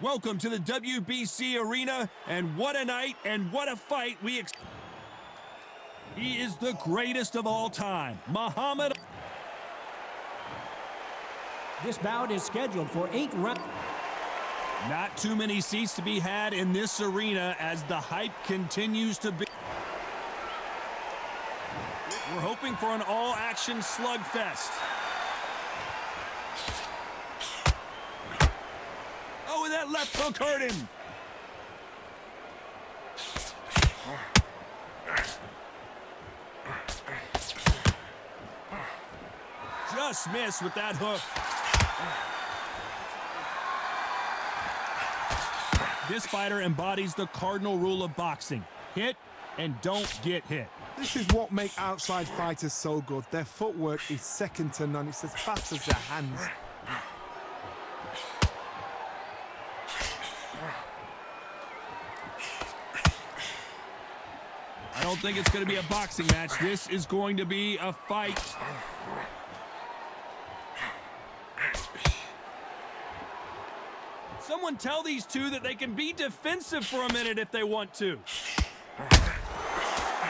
Welcome to the WBC arena, and what a night and what a fight He is the greatest of all time, Muhammad. This bout is scheduled for 8 rounds. Not too many seats to be had in this arena as the hype continues to be. We're hoping for an all-action slugfest. Oh, and that left hook hurt him. Just missed with that hook. This fighter embodies the cardinal rule of boxing. Hit and don't get hit. This is what makes outside fighters so good. Their footwork is second to none. It's as fast as their hands. I don't think it's going to be a boxing match. This is going to be a fight. Someone tell these two that they can be defensive for a minute if they want to.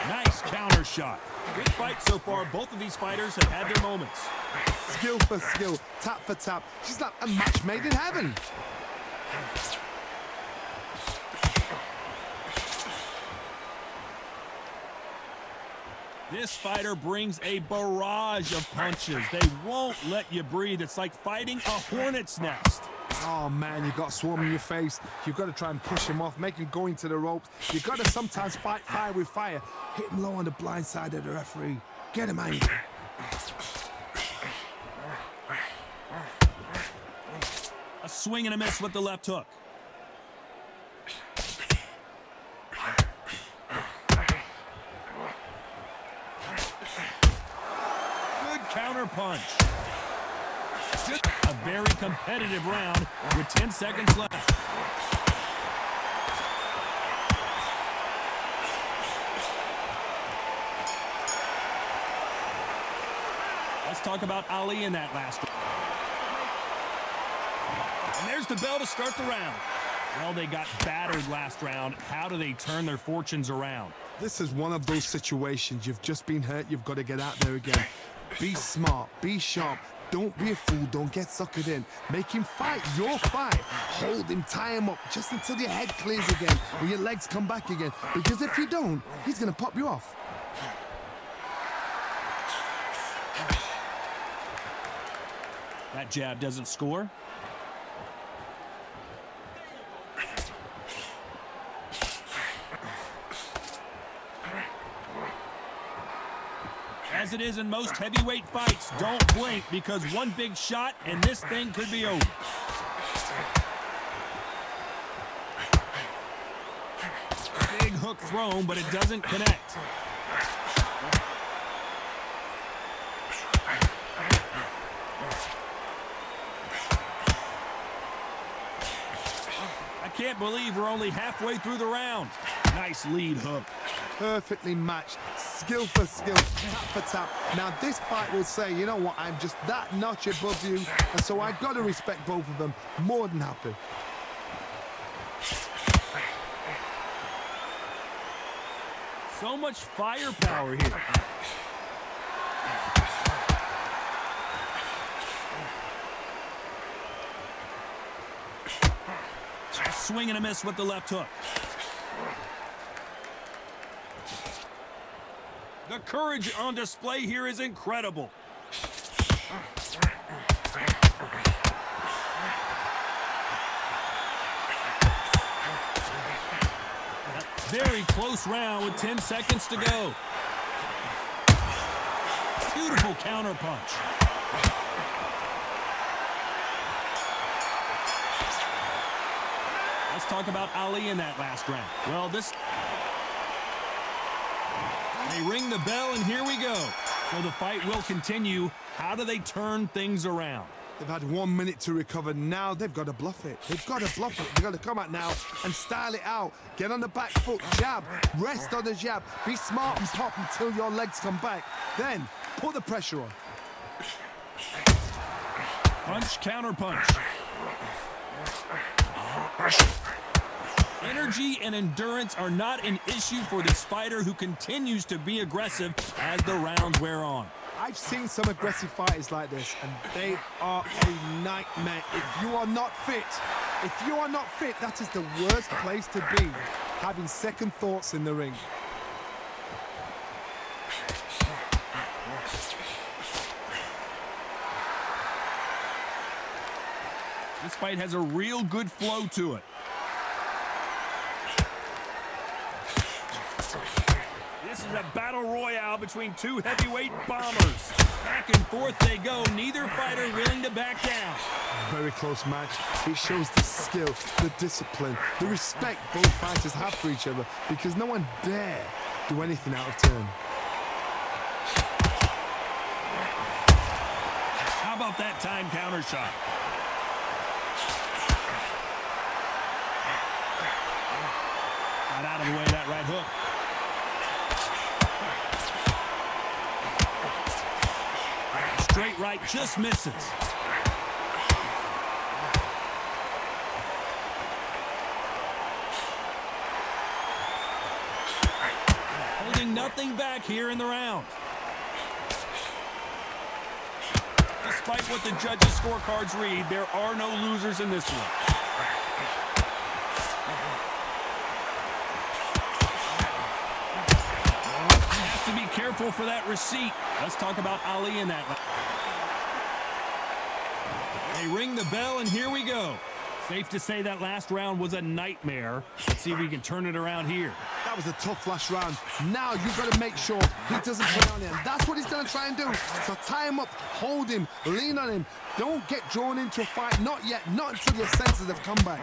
Nice counter shot. Good fight so far. Both of these fighters have had their moments. Skill for skill, tap for tap. She's like a match made in heaven. This fighter brings a barrage of punches. They won't let you breathe. It's like fighting a hornet's nest. Oh man, you've got swarm in your face. You've got to try and push him off, make him go into the ropes. You've got to sometimes fight fire with fire. Hit him low on the blind side of the referee. Get him angry. A swing and a miss with the left hook. Good counter punch. A very competitive round with 10 seconds left. Let's talk about Ali in that last round. And there's the bell to start the round. Well, they got battered last round. How do they turn their fortunes around? This is one of those situations. You've just been hurt. You've got to get out there again. Be smart. Be sharp. Don't be a fool. Don't get suckered in. Make him fight your fight. Hold him, tie him up, just until your head clears again or your legs come back again. Because if you don't, he's going to pop you off. That jab doesn't score. As it is in most heavyweight fights, don't blink because one big shot and this thing could be over. Big hook thrown, but it doesn't connect. I can't believe we're only halfway through the round. Nice lead hook. Perfectly matched. Skill for skill, tap for tap. Now this fight will say, you know what, I'm just that notch above you, and so I've got to respect both of them. More than happy. So much firepower here. Swing and a miss with the left hook. The courage on display here is incredible. Very close round with 10 seconds to go. Beautiful counter punch. Let's talk about Ali in that last round. Well, they ring the bell, and here we go. So the fight will continue. How do they turn things around? They've had 1 minute to recover. Now they've got to bluff it. They've got to bluff it. They've got to come out now and style it out. Get on the back foot, jab, rest on the jab. Be smart and pop until your legs come back. Then put the pressure on. Punch, counter punch. Energy and endurance are not an issue for this fighter who continues to be aggressive as the rounds wear on. I've seen some aggressive fighters like this, and they are a nightmare. If you are not fit, that is the worst place to be, having second thoughts in the ring. This fight has a real good flow to it. This is a battle royale between two heavyweight bombers. Back and forth they go, neither fighter willing to back down. Very close match. It shows the skill, the discipline, the respect both fighters have for each other, because no one dare do anything out of turn. How about that time counter shot? Got out of the way of that right hook. Straight right just misses. Holding nothing back here in the round. Despite what the judges' scorecards read, there are no losers in this one. Has to be careful for that receipt. Let's talk about Ali in that. They ring the bell, and here we go. Safe to say that last round was a nightmare. Let's see if we can turn it around here. That was a tough last round. Now you've got to make sure he doesn't play on him. That's what he's going to try and do. So tie him up, hold him, lean on him. Don't get drawn into a fight. Not yet. Not until your senses have come back.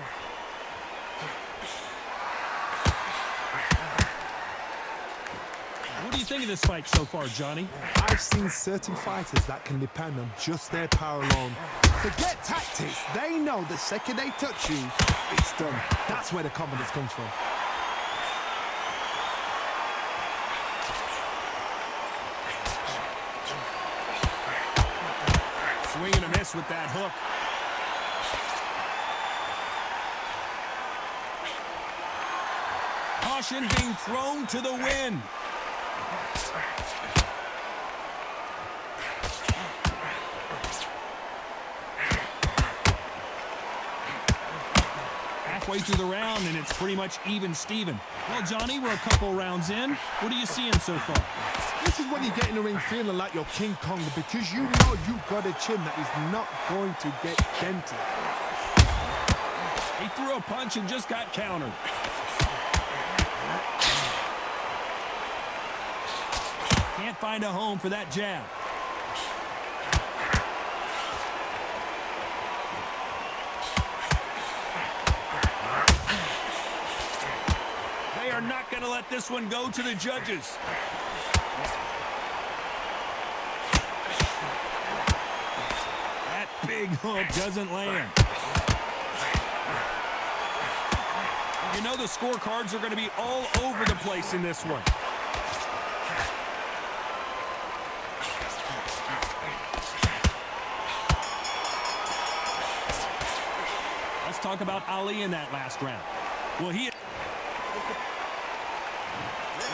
What do you think of this fight so far, Johnny? I've seen certain fighters that can depend on just their power alone. Forget tactics. They know the second they touch you, it's done. That's where the confidence comes from. Swing and a miss with that hook. Caution being thrown to the wind. Halfway through the round, and it's pretty much even Steven. Well, Johnny, we're a couple rounds in. What are you seeing so far? This is when you get in the ring feeling like you're King Kong, because you know you've got a chin that is not going to get dented. He threw a punch and just got countered. Can't find a home for that jab. They are not going to let this one go to the judges. That big hook doesn't land. You know the scorecards are going to be all over the place in this one. Let's talk about Ali in that last round. Well, and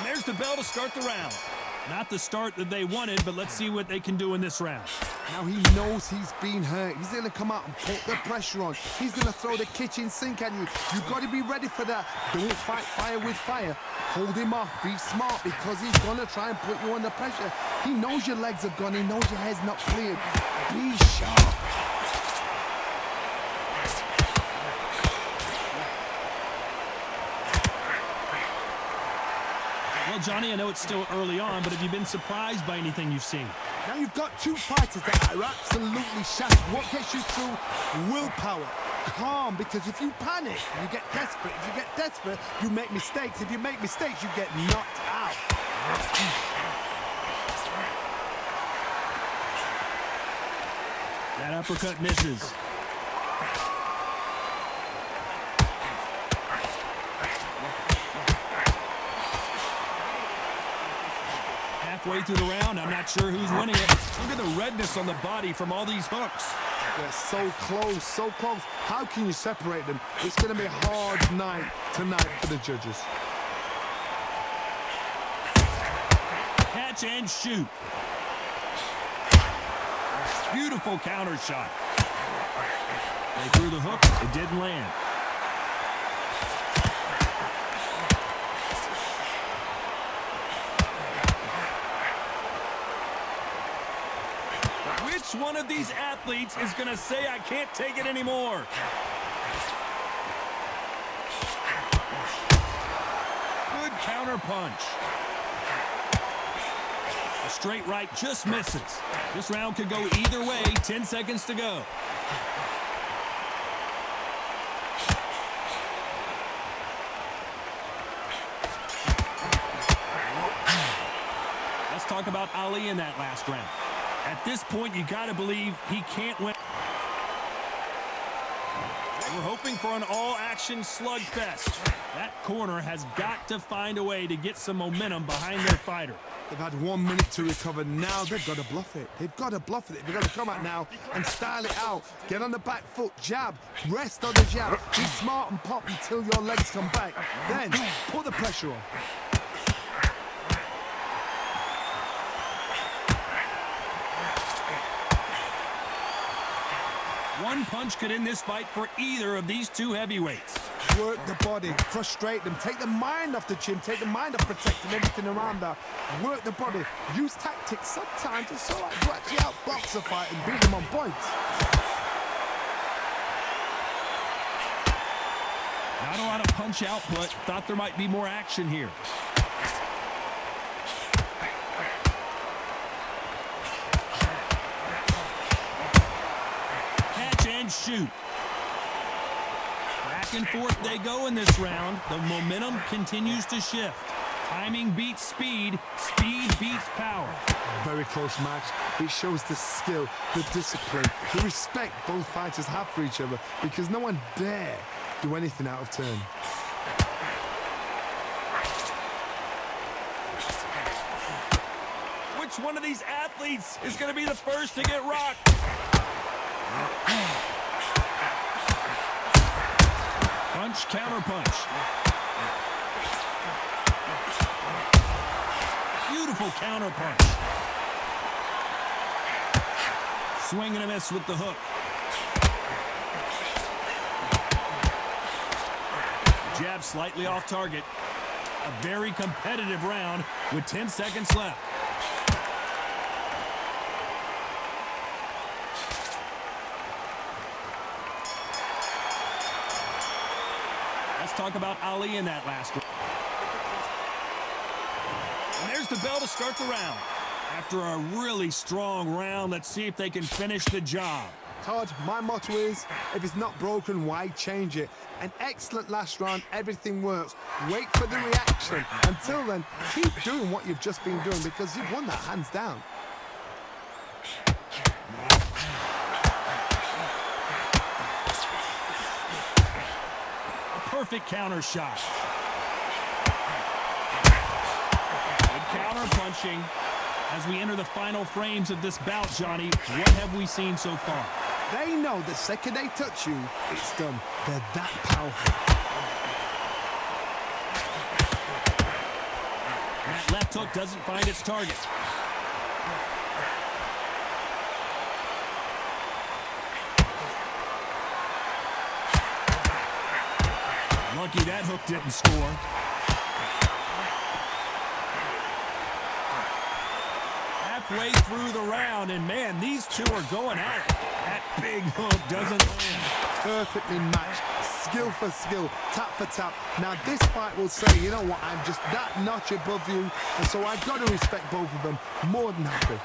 there's the bell to start the round. Not the start that they wanted, but let's see what they can do in this round. Now he knows he's been hurt. He's going to come out and put the pressure on. He's going to throw the kitchen sink at you. You've got to be ready for that. Don't fight fire with fire. Hold him off. Be smart, because he's going to try and put you under pressure. He knows your legs are gone. He knows your head's not cleared. Be sharp. Well, Johnny, I know it's still early on, but have you been surprised by anything you've seen? Now you've got two fighters that are absolutely shattered. What gets you through? Willpower. Calm, because if you panic, you get desperate. If you get desperate, you make mistakes. If you make mistakes, you get knocked out. That uppercut misses. Halfway through the round, I'm not sure who's winning it. Look at the redness on the body from all these hooks. They're so close, so close. How can you separate them? It's going to be a hard night tonight for the judges. Catch and shoot. Beautiful counter shot. They threw the hook. It didn't land. Which one of these athletes is going to say, I can't take it anymore? Good counter punch. A straight right just misses. This round could go either way. 10 seconds to go. Let's talk about Ali in that last round. At this point, you got to believe he can't win. We're hoping for an all-action slugfest. That corner has got to find a way to get some momentum behind their fighter. They've had 1 minute to recover. Now they've got to bluff it. They've got to bluff it. They've got to come out now and style it out. Get on the back foot, jab, rest on the jab. Be smart and pop until your legs come back. Then put the pressure on. One punch could end this fight for either of these two heavyweights. Work the body, frustrate them, take the mind off the chin, take the mind off protecting everything around that. Work the body, use tactics sometimes to sort of actually outbox a fight and beat them on points. Not a lot of punch output. Thought there might be more action here. Shoot. Back and forth they go in this round. The momentum continues to shift. Timing beats speed. Speed beats power. Very close match. It shows the skill, the discipline, the respect both fighters have for each other, because no one dare do anything out of turn. Which one of these athletes is going to be the first to get rocked? Punch, counter punch. Beautiful counter punch. Swing and a miss with the hook. Jab slightly off target. A very competitive round with 10 seconds left. Talk about Ali in that last round. And there's the bell to start the round. After a really strong round, let's see if they can finish the job. Todd, my motto is, if it's not broken, why change it? An excellent last round, everything works. Wait for the reaction. Until then, keep doing what you've just been doing, because you've won that hands down. Perfect counter shot. Good counter punching. As we enter the final frames of this bout, Johnny, what have we seen so far? They know the second they touch you, it's done. They're that powerful. That left hook doesn't find its target. Lucky that hook didn't score. Halfway through the round, and man, these two are going at it. That big hook doesn't land. Perfectly matched, skill for skill, tap for tap. Now this fight will say, you know what, I'm just that notch above you, and so I've got to respect both of them. More than happy.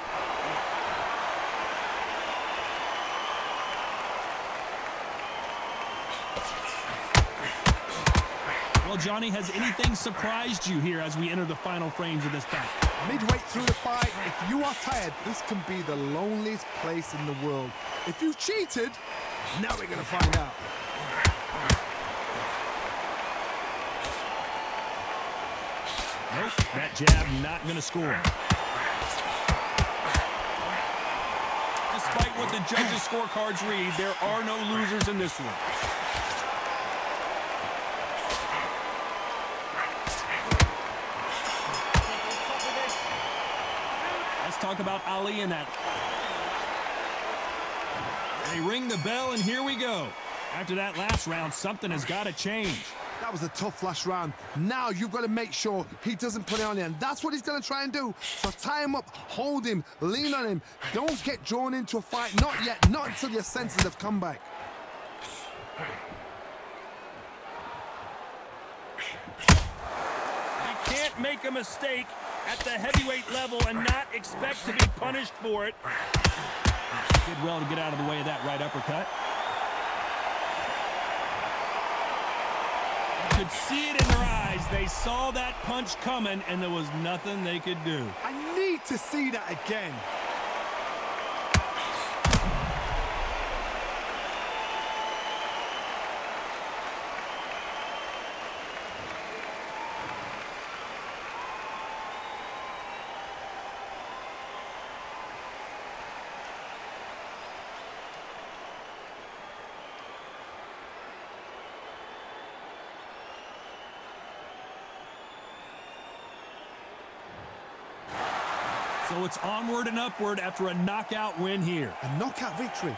Well, Johnny, has anything surprised you here as we enter the final frames of this fight? Midway through the fight, if you are tired, this can be the loneliest place in the world. If you cheated, now we're going to find out. Nope, that jab not going to score. Despite what the judges' scorecards read, there are no losers in this one. Let's talk about Ali in that. They ring the bell, and here we go. After that last round, something has got to change. That was a tough last round. Now you've got to make sure he doesn't put it on you, and that's what he's going to try and do. So tie him up, hold him, lean on him. Don't get drawn into a fight. Not yet, not until your senses have come back. You can't make a mistake at the heavyweight level and not expect to be punished for it. Did well to get out of the way of that right uppercut. You could see it in their eyes. They saw that punch coming, and there was nothing they could do. I need to see that again. So it's onward and upward after a knockout win here. A knockout victory.